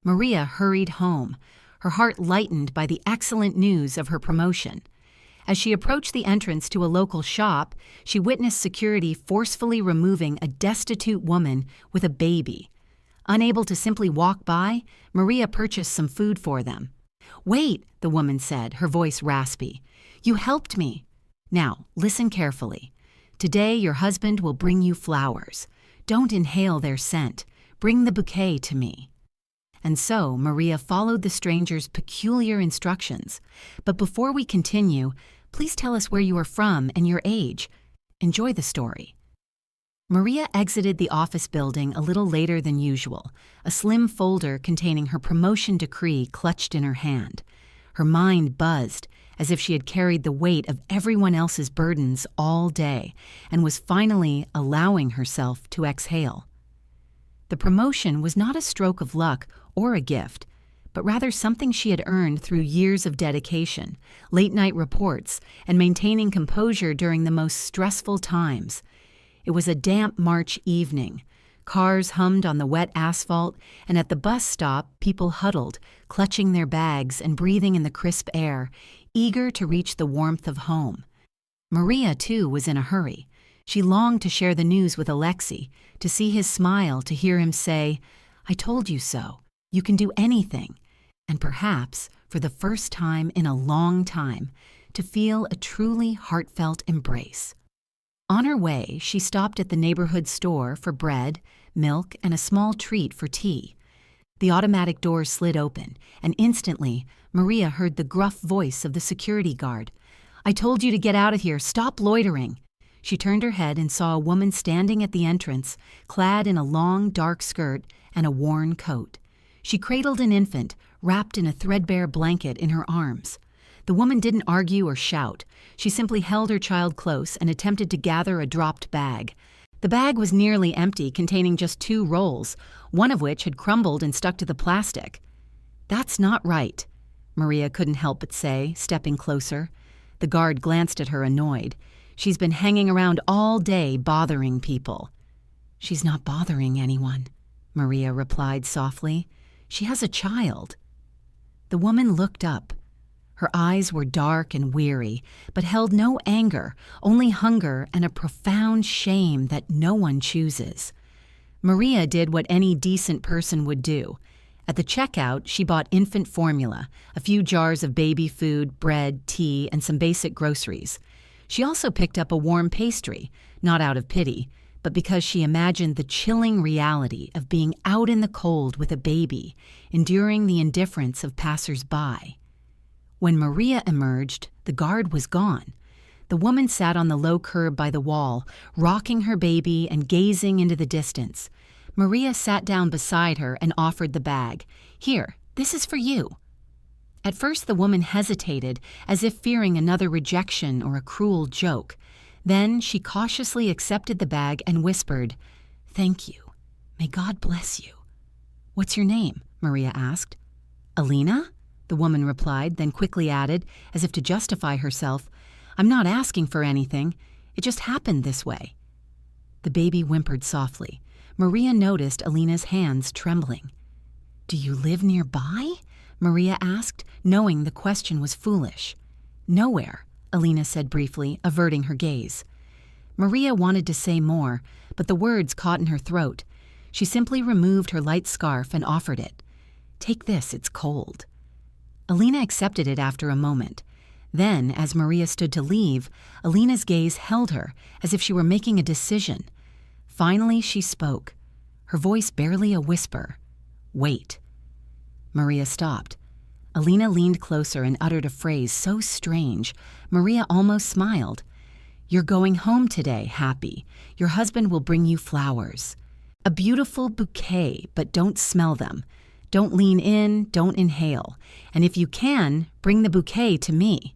Maria hurried home, her heart lightened by the excellent news of her promotion. As she approached the entrance to a local shop, she witnessed security forcefully removing a destitute woman with a baby. Unable to simply walk by, Maria purchased some food for them. "Wait," the woman said, her voice raspy. "You helped me. Now, listen carefully. Today your husband will bring you flowers. Don't inhale their scent. Bring the bouquet to me." And so Maria followed the stranger's peculiar instructions. But before we continue, please tell us where you are from and your age. Enjoy the story. Maria exited the office building a little later than usual, a slim folder containing her promotion decree clutched in her hand. Her mind buzzed, as if she had carried the weight of everyone else's burdens all day and was finally allowing herself to exhale. The promotion was not a stroke of luck or a gift, but rather something she had earned through years of dedication, late-night reports, and maintaining composure during the most stressful times. It was a damp March evening. Cars hummed on the wet asphalt, and at the bus stop, people huddled, clutching their bags and breathing in the crisp air, eager to reach the warmth of home. Maria, too, was in a hurry. She longed to share the news with Alexei, to see his smile, to hear him say, "I told you so. You can do anything." And perhaps, for the first time in a long time, to feel a truly heartfelt embrace. On her way, she stopped at the neighborhood store for bread, milk, and a small treat for tea. The automatic door slid open, and instantly, Maria heard the gruff voice of the security guard. "I told you to get out of here. Stop loitering." She turned her head and saw a woman standing at the entrance, clad in a long, dark skirt and a worn coat. She cradled an infant, wrapped in a threadbare blanket in her arms. The woman didn't argue or shout. She simply held her child close and attempted to gather a dropped bag. The bag was nearly empty, containing just 2 rolls, one of which had crumbled and stuck to the plastic. "That's not right," Maria couldn't help but say, stepping closer. The guard glanced at her, annoyed. "She's been hanging around all day bothering people." "She's not bothering anyone," Maria replied softly. "She has a child." The woman looked up. Her eyes were dark and weary, but held no anger, only hunger and a profound shame that no one chooses. Maria did what any decent person would do. At the checkout, she bought infant formula, a few jars of baby food, bread, tea, and some basic groceries. She also picked up a warm pastry, not out of pity, but because she imagined the chilling reality of being out in the cold with a baby, enduring the indifference of passers-by. When Maria emerged, the guard was gone. The woman sat on the low curb by the wall, rocking her baby and gazing into the distance. Maria sat down beside her and offered the bag. "Here, this is for you." At first the woman hesitated, as if fearing another rejection or a cruel joke. Then she cautiously accepted the bag and whispered, "Thank you. May God bless you." "What's your name?" Maria asked. "Alina?" the woman replied, then quickly added, as if to justify herself, "I'm not asking for anything. It just happened this way." The baby whimpered softly. Maria noticed Alina's hands trembling. "Do you live nearby?" Maria asked, knowing the question was foolish. "Nowhere," Alina said briefly, averting her gaze. Maria wanted to say more, but the words caught in her throat. She simply removed her light scarf and offered it. "Take this, it's cold." Alina accepted it after a moment. Then, as Maria stood to leave, Alina's gaze held her, as if she were making a decision. Finally, she spoke, her voice barely a whisper. "Wait." Maria stopped. Alina leaned closer and uttered a phrase so strange, Maria almost smiled. "You're going home today, happy. Your husband will bring you flowers. A beautiful bouquet, but don't smell them. Don't lean in, don't inhale. And if you can, bring the bouquet to me."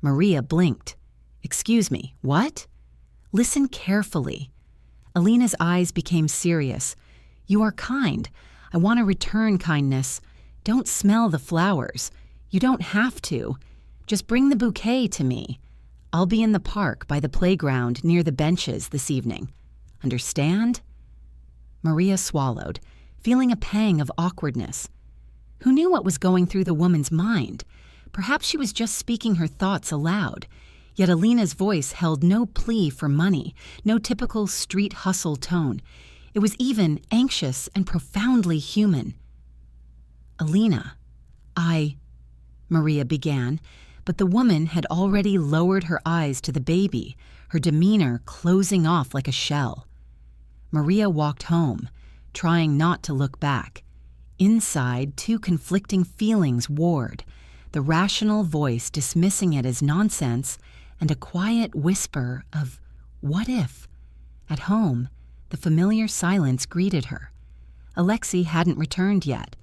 Maria blinked. "Excuse me, what?" "Listen carefully." Alina's eyes became serious. "You are kind. I want to return kindness. Don't smell the flowers. You don't have to. Just bring the bouquet to me. I'll be in the park by the playground near the benches this evening. Understand?" Maria swallowed. feeling a pang of awkwardness. Who knew what was going through the woman's mind? Perhaps she was just speaking her thoughts aloud. Yet Alina's voice held no plea for money, no typical street hustle tone. It was even anxious and profoundly human. "Alina, Maria began, but the woman had already lowered her eyes to the baby, her demeanor closing off like a shell. Maria walked home, trying not to look back. Inside, two conflicting feelings warred, the rational voice dismissing it as nonsense and a quiet whisper of, "What if?" At home, the familiar silence greeted her. Alexei hadn't returned yet.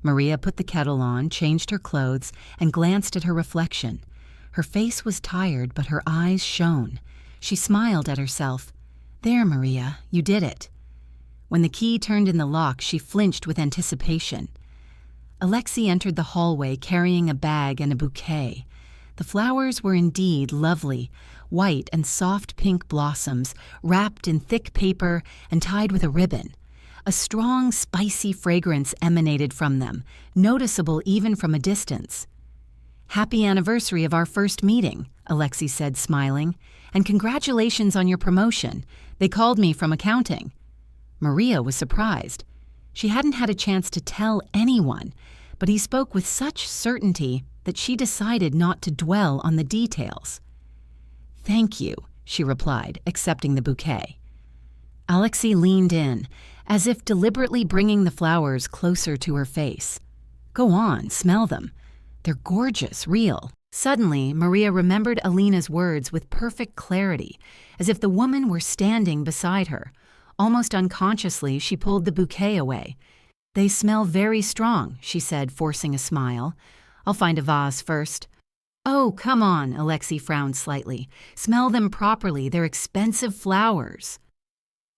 Maria put the kettle on, changed her clothes, and glanced at her reflection. Her face was tired, but her eyes shone. She smiled at herself. "There, Maria, you did it." When the key turned in the lock, she flinched with anticipation. Alexei entered the hallway carrying a bag and a bouquet. The flowers were indeed lovely, white and soft pink blossoms, wrapped in thick paper and tied with a ribbon. A strong, spicy fragrance emanated from them, noticeable even from a distance. "Happy anniversary of our first meeting," Alexei said, smiling, "and congratulations on your promotion. They called me from accounting." Maria was surprised. She hadn't had a chance to tell anyone, but he spoke with such certainty that she decided not to dwell on the details. "Thank you," she replied, accepting the bouquet. Alexei leaned in, as if deliberately bringing the flowers closer to her face. "Go on, smell them. They're gorgeous, real." Suddenly, Maria remembered Alina's words with perfect clarity, as if the woman were standing beside her. Almost unconsciously, she pulled the bouquet away. "They smell very strong," she said, forcing a smile. "I'll find a vase first." "Oh, come on," Alexei frowned slightly. "Smell them properly. They're expensive flowers."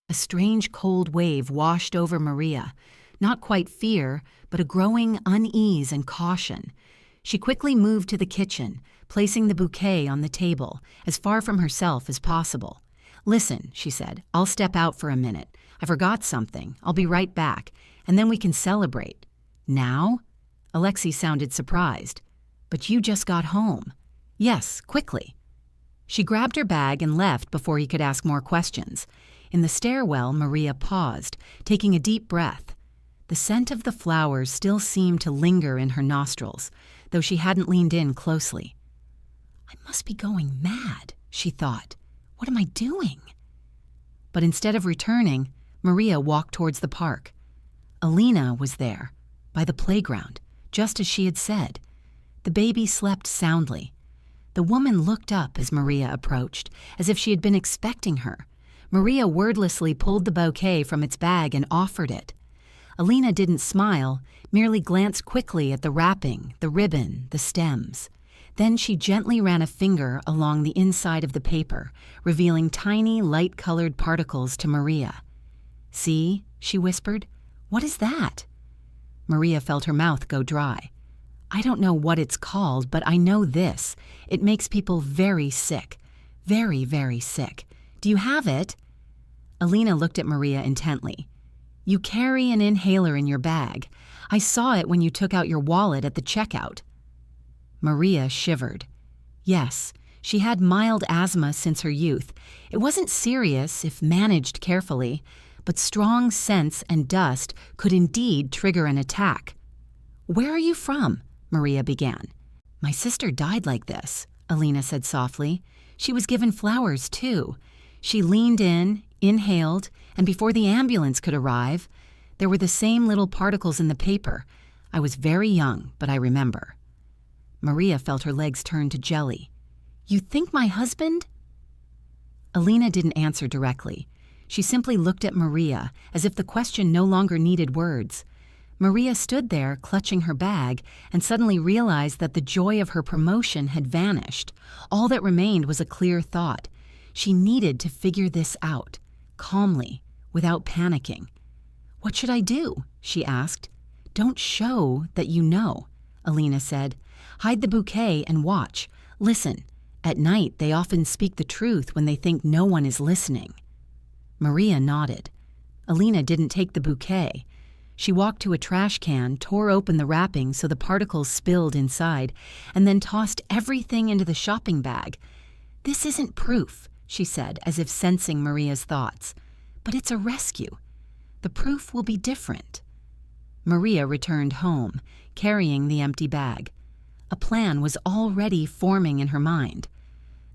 A strange cold wave washed over Maria, not quite fear, but a growing unease and caution. She quickly moved to the kitchen, placing the bouquet on the table, as far from herself as possible. "Listen," she said, "I'll step out for a minute. I forgot something. I'll be right back, and then we can celebrate." "Now?" Alexei sounded surprised. "But you just got home." "Yes, quickly." She grabbed her bag and left before he could ask more questions. In the stairwell, Maria paused, taking a deep breath. The scent of the flowers still seemed to linger in her nostrils, though she hadn't leaned in closely. "I must be going mad," she thought. "What am I doing?" But instead of returning, Maria walked towards the park. Alina was there, by the playground, just as she had said. The baby slept soundly. The woman looked up as Maria approached, as if she had been expecting her. Maria wordlessly pulled the bouquet from its bag and offered it. Alina didn't smile, merely glanced quickly at the wrapping, the ribbon, the stems. Then she gently ran a finger along the inside of the paper, revealing tiny, light-colored particles to Maria. "See?" she whispered. "What is that?" Maria felt her mouth go dry. "I don't know what it's called, but I know this. It makes people very sick. Very, very sick. Do you have it?" Alina looked at Maria intently. "You carry an inhaler in your bag. I saw it when you took out your wallet at the checkout." Maria shivered. Yes, she had mild asthma since her youth. It wasn't serious if managed carefully, but strong scents and dust could indeed trigger an attack. "Where are you from?" Maria began. "My sister died like this," Alina said softly. "She was given flowers, too. She leaned in, inhaled, and before the ambulance could arrive, there were the same little particles in the paper. I was very young, but I remember." Maria felt her legs turn to jelly. "You think my husband?" Alina didn't answer directly. She simply looked at Maria, as if the question no longer needed words. Maria stood there, clutching her bag, and suddenly realized that the joy of her promotion had vanished. All that remained was a clear thought. She needed to figure this out, calmly, without panicking. "What should I do?" she asked. "Don't show that you know," Alina said. "Hide the bouquet and watch. Listen. At night, they often speak the truth when they think no one is listening." Maria nodded. Alina didn't take the bouquet. She walked to a trash can, tore open the wrapping so the particles spilled inside, and then tossed everything into the shopping bag. "This isn't proof," she said, as if sensing Maria's thoughts. "But it's a rescue. The proof will be different." Maria returned home, carrying the empty bag. A plan was already forming in her mind.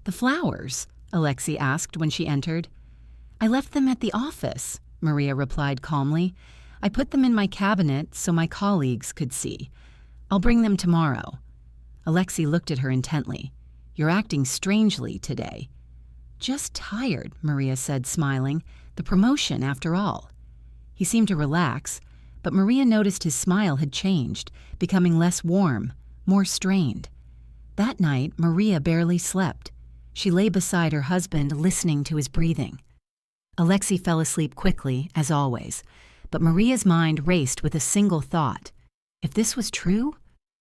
"The flowers?" Alexei asked when she entered. "I left them at the office," Maria replied calmly. "I put them in my cabinet so my colleagues could see. I'll bring them tomorrow." Alexei looked at her intently. "You're acting strangely today." "Just tired," Maria said, smiling. "The promotion, after all." He seemed to relax, but Maria noticed his smile had changed, becoming less warm, more strained. That night, Maria barely slept. She lay beside her husband, listening to his breathing. Alexei fell asleep quickly, as always, but Maria's mind raced with a single thought. If this was true,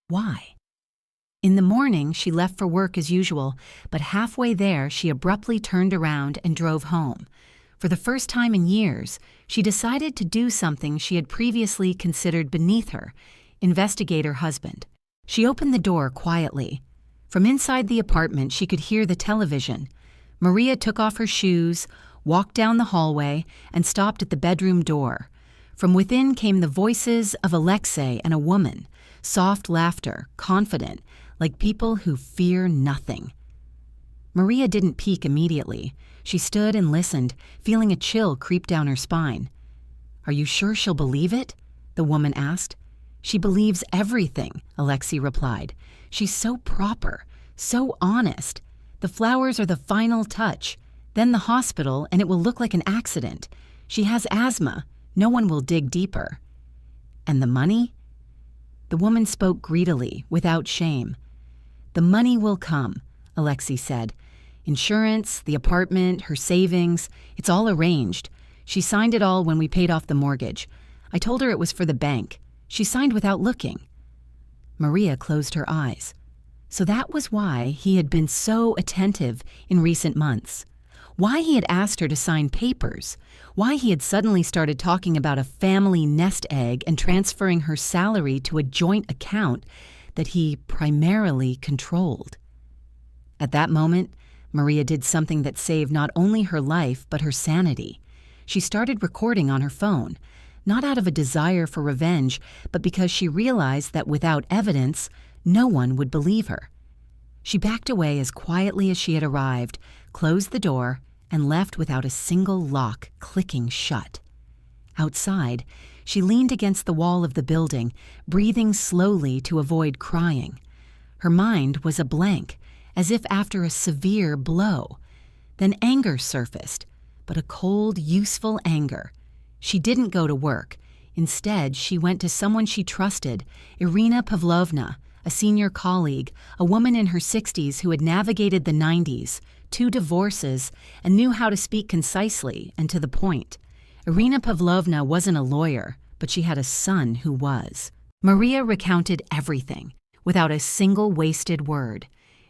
why? In the morning, she left for work as usual, but halfway there, she abruptly turned around and drove home. For the first time in years, she decided to do something she had previously considered beneath her: investigate her husband. She opened the door quietly. From inside the apartment, she could hear the television. Maria took off her shoes, walked down the hallway, and stopped at the bedroom door. From within came the voices of Alexei and a woman, soft laughter, confident, like people who fear nothing. Maria didn't peek immediately. She stood and listened, feeling a chill creep down her spine. "Are you sure she'll believe it?" the woman asked. "She believes everything," Alexei replied. "She's so proper, so honest. The flowers are the final touch. Then the hospital, and it will look like an accident. She has asthma. No one will dig deeper." "And the money?" The woman spoke greedily, without shame. "The money will come," Alexei said. "Insurance, the apartment, her savings, it's all arranged. She signed it all when we paid off the mortgage. I told her it was for the bank. She signed without looking." Maria closed her eyes. So that was why he had been so attentive in recent months. Why he had asked her to sign papers. Why he had suddenly started talking about a family nest egg and transferring her salary to a joint account that he primarily controlled. At that moment, Maria did something that saved not only her life but her sanity. She started recording on her phone, not out of a desire for revenge, but because she realized that without evidence, no one would believe her. She backed away as quietly as she had arrived, closed the door, and left without a single lock clicking shut. Outside, she leaned against the wall of the building, breathing slowly to avoid crying. Her mind was a blank, as if after a severe blow. Then anger surfaced, but a cold, useful anger. She didn't go to work. Instead, she went to someone she trusted, Irina Pavlovna, a senior colleague, a woman in her 60s who had navigated the 90s, 2 divorces, and knew how to speak concisely and to the point. Irina Pavlovna wasn't a lawyer, but she had a son who was. Maria recounted everything, without a single wasted word.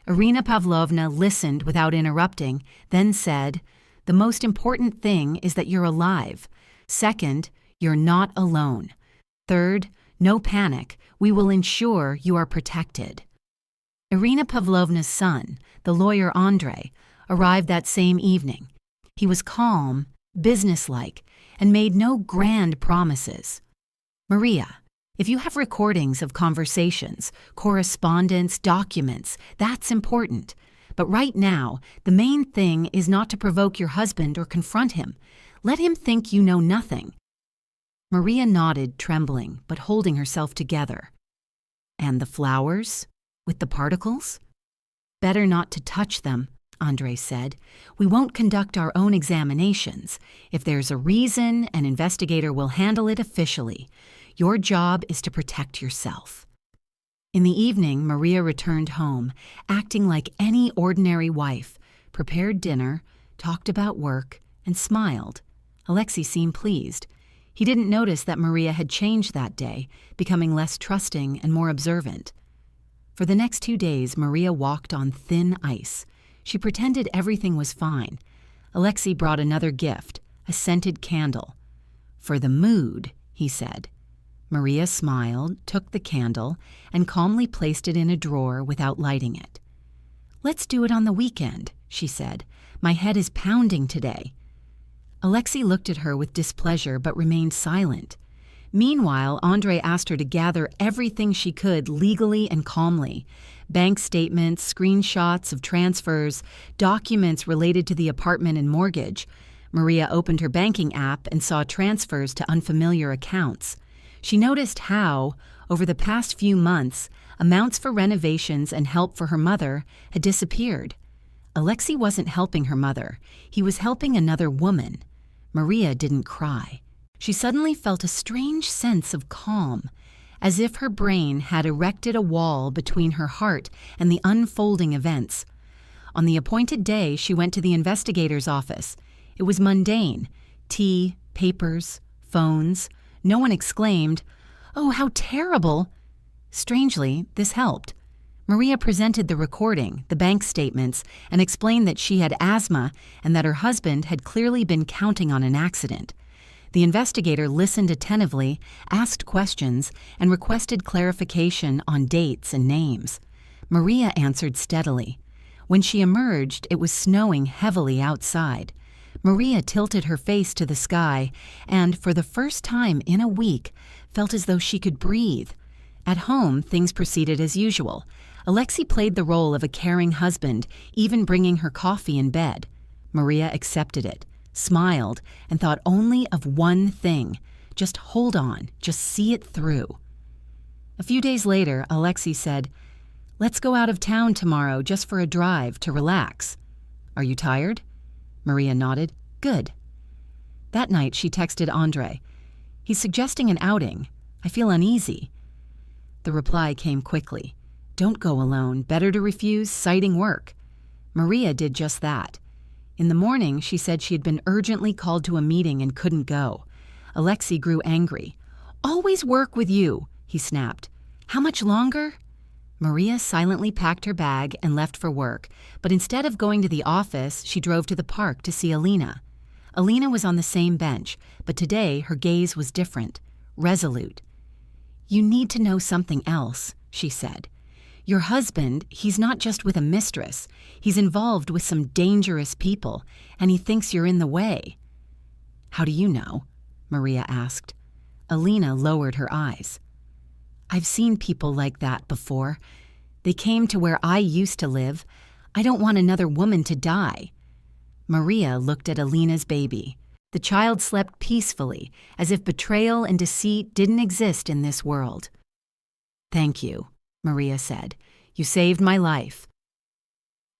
Irina Pavlovna listened without interrupting, then said, "The most important thing is that you're alive. Second, you're not alone. Third, no panic. We will ensure you are protected." Irina Pavlovna's son, the lawyer Andrei, arrived that same evening. He was calm, businesslike, and made no grand promises. "Maria, if you have recordings of conversations, correspondence, documents, that's important. But right now, the main thing is not to provoke your husband or confront him. Let him think you know nothing." Maria nodded, trembling, but holding herself together. "And the flowers? With the particles?" "Better not to touch them," Andrei said. "We won't conduct our own examinations. If there's a reason, an investigator will handle it officially. Your job is to protect yourself." In the evening, Maria returned home, acting like any ordinary wife, prepared dinner, talked about work, and smiled. Alexei seemed pleased. He didn't notice that Maria had changed that day, becoming less trusting and more observant. For the next 2 days, Maria walked on thin ice. She pretended everything was fine. Alexei brought another gift, a scented candle. "For the mood," he said. Maria smiled, took the candle, and calmly placed it in a drawer without lighting it. "Let's do it on the weekend," she said. "My head is pounding today." Alexei looked at her with displeasure but remained silent. Meanwhile, Andre asked her to gather everything she could legally and calmly: bank statements, screenshots of transfers, documents related to the apartment and mortgage. Maria opened her banking app and saw transfers to unfamiliar accounts. She noticed how, over the past few months, amounts for renovations and help for her mother had disappeared. Alexei wasn't helping her mother. He was helping another woman. Maria didn't cry. She suddenly felt a strange sense of calm, as if her brain had erected a wall between her heart and the unfolding events. On the appointed day, she went to the investigator's office. It was mundane: tea, papers, phones. No one exclaimed, "Oh, how terrible!" Strangely, this helped. Maria presented the recording, the bank statements, and explained that she had asthma and that her husband had clearly been counting on an accident. The investigator listened attentively, asked questions, and requested clarification on dates and names. Maria answered steadily. When she emerged, it was snowing heavily outside. Maria tilted her face to the sky and, for the first time in a week, felt as though she could breathe. At home, things proceeded as usual. Alexei played the role of a caring husband, even bringing her coffee in bed. Maria accepted it, smiled, and thought only of one thing: just hold on, just see it through. A few days later, Alexei said, "Let's go out of town tomorrow just for a drive to relax." "Are you tired?" Maria nodded. "Good." That night, she texted Andre. "He's suggesting an outing. I feel uneasy." The reply came quickly. "Don't go alone. Better to refuse, citing work." Maria did just that. In the morning, she said she had been urgently called to a meeting and couldn't go. Alexei grew angry. "Always work with you," he snapped. "How much longer?" Maria silently packed her bag and left for work, but instead of going to the office, she drove to the park to see Alina. Alina was on the same bench, but today her gaze was different, resolute. "You need to know something else," she said. "Your husband, he's not just with a mistress. He's involved with some dangerous people, and he thinks you're in the way." "How do you know?" Maria asked. Alina lowered her eyes. "I've seen people like that before. They came to where I used to live. I don't want another woman to die." Maria looked at Alina's baby. The child slept peacefully, as if betrayal and deceit didn't exist in this world. "Thank you," Maria said. "You saved my life."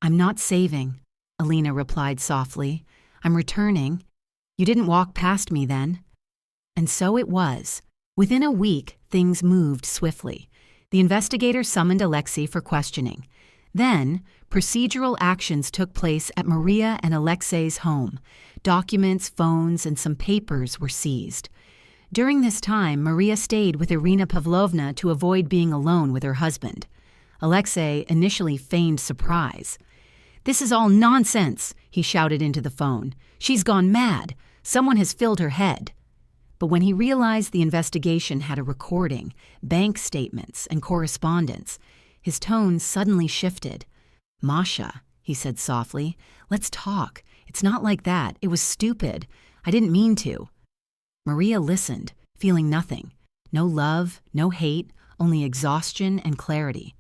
"I'm not saving," Alina replied softly. "I'm returning. You didn't walk past me then." And so it was. Within a week, things moved swiftly. The investigator summoned Alexei for questioning. Then, procedural actions took place at Maria and Alexei's home. Documents, phones, and some papers were seized. During this time, Maria stayed with Irina Pavlovna to avoid being alone with her husband. Alexei initially feigned surprise. "This is all nonsense," he shouted into the phone. "She's gone mad. Someone has filled her head." But when he realized the investigation had a recording, bank statements, and correspondence, his tone suddenly shifted. "Masha," he said softly, "let's talk. It's not like that. It was stupid. I didn't mean to." Maria listened, feeling nothing. No love, no hate, only exhaustion and clarity.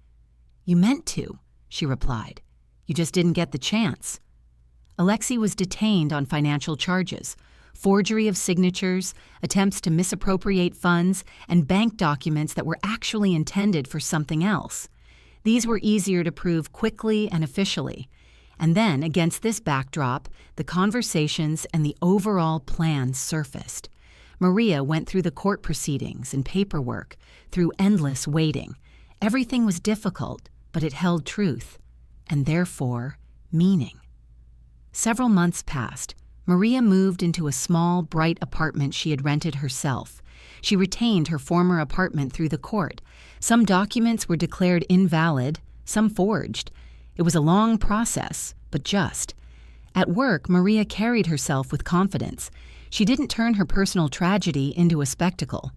"You meant to," she replied. "You just didn't get the chance." Alexei was detained on financial charges: forgery of signatures, attempts to misappropriate funds, and bank documents that were actually intended for something else. These were easier to prove quickly and officially. And then, against this backdrop, the conversations and the overall plan surfaced. Maria went through the court proceedings and paperwork, through endless waiting. Everything was difficult, but it held truth, and therefore, meaning. Several months passed. Maria moved into a small, bright apartment she had rented herself. She retained her former apartment through the court. Some documents were declared invalid, some forged. It was a long process, but just. At work, Maria carried herself with confidence. She didn't turn her personal tragedy into a spectacle.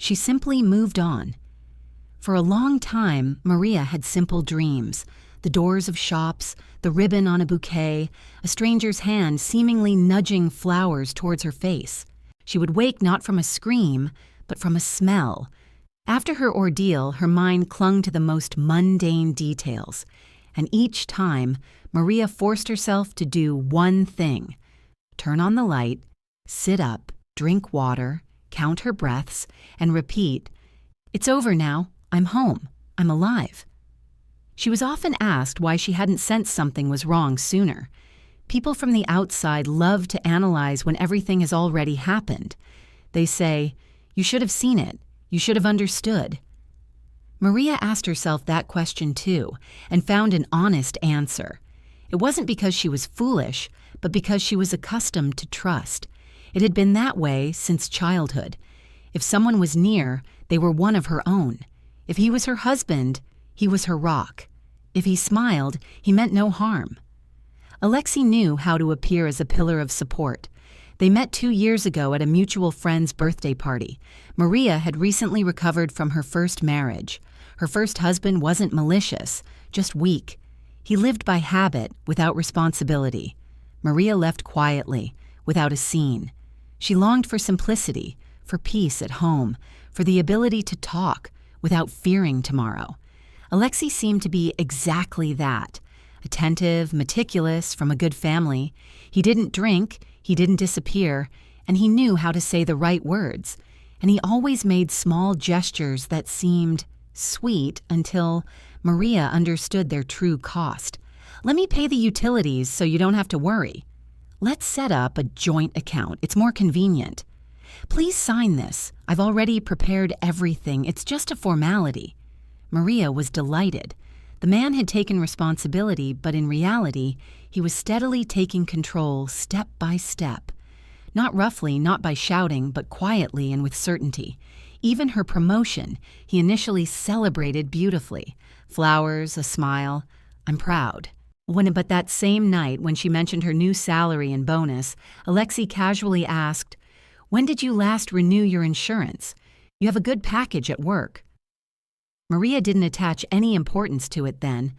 She simply moved on. For a long time, Maria had simple dreams: the doors of shops, the ribbon on a bouquet, a stranger's hand seemingly nudging flowers towards her face. She would wake not from a scream, but from a smell. After her ordeal, her mind clung to the most mundane details, and each time, Maria forced herself to do one thing: turn on the light, sit up, drink water, count her breaths, and repeat, "It's over now. I'm home. I'm alive." She was often asked why she hadn't sensed something was wrong sooner. People from the outside love to analyze when everything has already happened. They say, "You should have seen it. You should have understood." Maria asked herself that question too, and found an honest answer. It wasn't because she was foolish, but because she was accustomed to trust. It had been that way since childhood. If someone was near, they were one of her own. If he was her husband, he was her rock. If he smiled, he meant no harm. Alexei knew how to appear as a pillar of support. They met 2 years ago at a mutual friend's birthday party. Maria had recently recovered from her first marriage. Her first husband wasn't malicious, just weak. He lived by habit, without responsibility. Maria left quietly, without a scene. She longed for simplicity, for peace at home, for the ability to talk without fearing tomorrow. Alexei seemed to be exactly that. Attentive, meticulous, from a good family. He didn't drink, he didn't disappear, and he knew how to say the right words. And he always made small gestures that seemed sweet until Maria understood their true cost. "Let me pay the utilities so you don't have to worry." "Let's set up a joint account. It's more convenient." "Please sign this. I've already prepared everything. It's just a formality." Maria was delighted. The man had taken responsibility, but in reality, he was steadily taking control step by step. Not roughly, not by shouting, but quietly and with certainty. Even her promotion, he initially celebrated beautifully. Flowers, a smile. "I'm proud." But that same night, when she mentioned her new salary and bonus, Alexei casually asked, "When did you last renew your insurance? You have a good package at work." Maria didn't attach any importance to it then,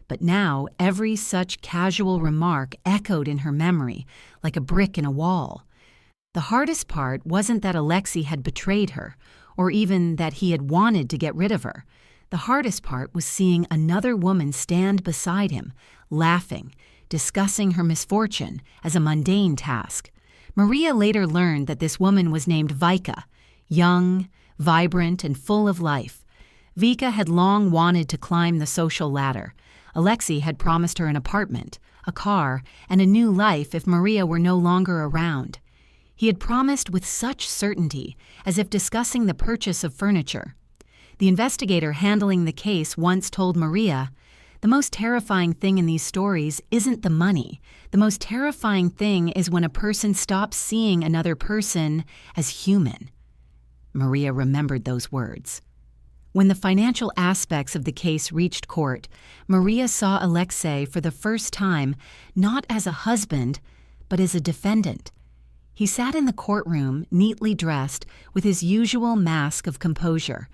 but now every such casual remark echoed in her memory, like a brick in a wall. The hardest part wasn't that Alexei had betrayed her, or even that he had wanted to get rid of her. The hardest part was seeing another woman stand beside him, laughing, discussing her misfortune as a mundane task. Maria later learned that this woman was named Vika, young, vibrant, and full of life. Vika had long wanted to climb the social ladder. Alexei had promised her an apartment, a car, and a new life if Maria were no longer around. He had promised with such certainty, as if discussing the purchase of furniture. The investigator handling the case once told Maria, "The most terrifying thing in these stories isn't the money. The most terrifying thing is when a person stops seeing another person as human." Maria remembered those words. When the financial aspects of the case reached court, Maria saw Alexei for the first time not as a husband, but as a defendant. He sat in the courtroom, neatly dressed, with his usual mask of composure.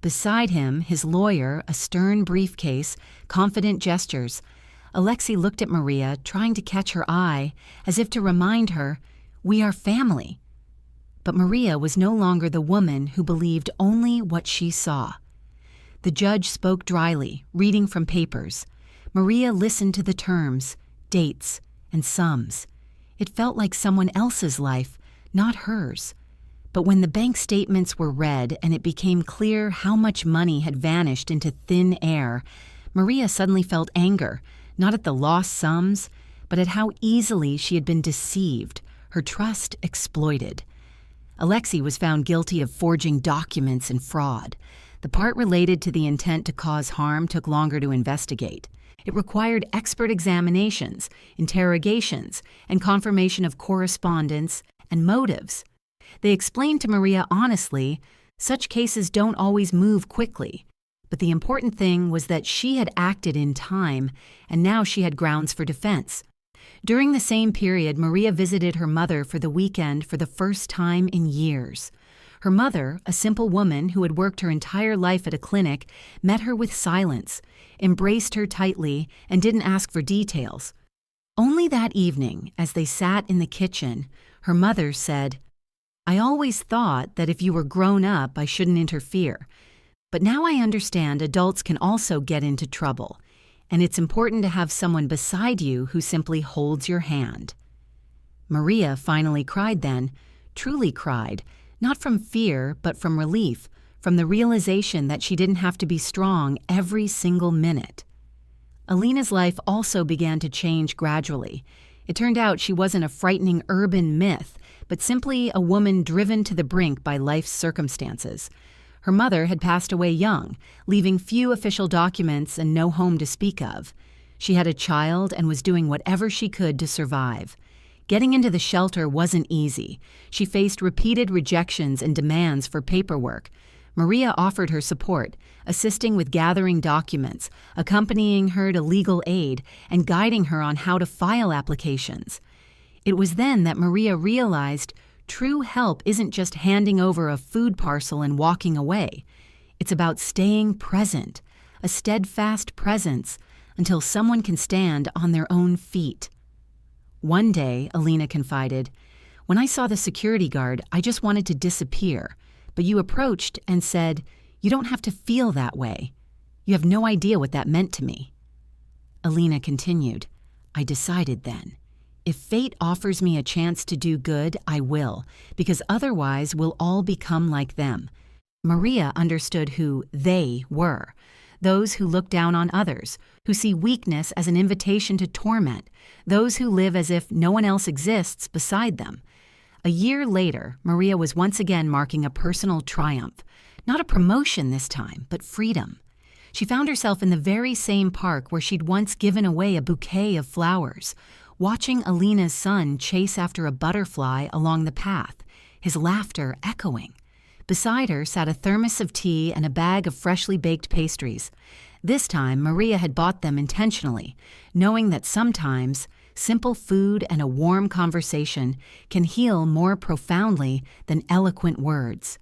Beside him, his lawyer, a stern briefcase, confident gestures. Alexei looked at Maria, trying to catch her eye, as if to remind her, "We are family." But Maria was no longer the woman who believed only what she saw. The judge spoke dryly, reading from papers. Maria listened to the terms, dates, and sums. It felt like someone else's life, not hers. But when the bank statements were read and it became clear how much money had vanished into thin air, Maria suddenly felt anger, not at the lost sums, but at how easily she had been deceived, her trust exploited. Alexei was found guilty of forging documents and fraud. The part related to the intent to cause harm took longer to investigate. It required expert examinations, interrogations, and confirmation of correspondence and motives. They explained to Maria honestly, such cases don't always move quickly. But the important thing was that she had acted in time, and now she had grounds for defense. During the same period, Maria visited her mother for the weekend for the first time in years. Her mother, a simple woman who had worked her entire life at a clinic, met her with silence, embraced her tightly, and didn't ask for details. Only that evening, as they sat in the kitchen, her mother said, "I always thought that if you were grown up, I shouldn't interfere. But now I understand adults can also get into trouble, and it's important to have someone beside you who simply holds your hand." Maria finally cried then, truly cried, not from fear, but from relief, from the realization that she didn't have to be strong every single minute. Alina's life also began to change gradually. It turned out she wasn't a frightening urban myth, but simply a woman driven to the brink by life's circumstances. Her mother had passed away young, leaving few official documents and no home to speak of. She had a child and was doing whatever she could to survive. Getting into the shelter wasn't easy. She faced repeated rejections and demands for paperwork. Maria offered her support, assisting with gathering documents, accompanying her to legal aid, and guiding her on how to file applications. It was then that Maria realized true help isn't just handing over a food parcel and walking away. It's about staying present, a steadfast presence, until someone can stand on their own feet. One day, Alina confided, "When I saw the security guard, I just wanted to disappear. But you approached and said, 'You don't have to feel that way.' You have no idea what that meant to me." Alina continued, "I decided then, if fate offers me a chance to do good, I will, because otherwise we'll all become like them." Maria understood who they were, those who look down on others, who see weakness as an invitation to torment, those who live as if no one else exists beside them. A year later, Maria was once again marking a personal triumph. Not a promotion this time, but freedom. She found herself in the very same park where she'd once given away a bouquet of flowers, watching Alina's son chase after a butterfly along the path, his laughter echoing. Beside her sat a thermos of tea and a bag of freshly baked pastries. This time, Maria had bought them intentionally, knowing that sometimes simple food and a warm conversation can heal more profoundly than eloquent words.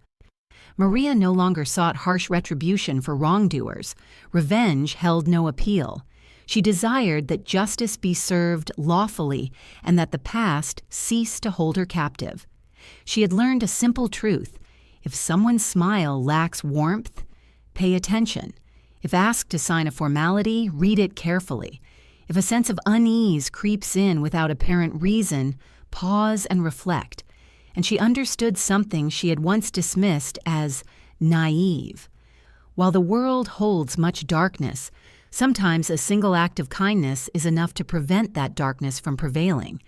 Maria no longer sought harsh retribution for wrongdoers. Revenge held no appeal. She desired that justice be served lawfully and that the past cease to hold her captive. She had learned a simple truth. If someone's smile lacks warmth, pay attention. If asked to sign a formality, read it carefully. If a sense of unease creeps in without apparent reason, pause and reflect. And she understood something she had once dismissed as naive. While the world holds much darkness, sometimes a single act of kindness is enough to prevent that darkness from prevailing.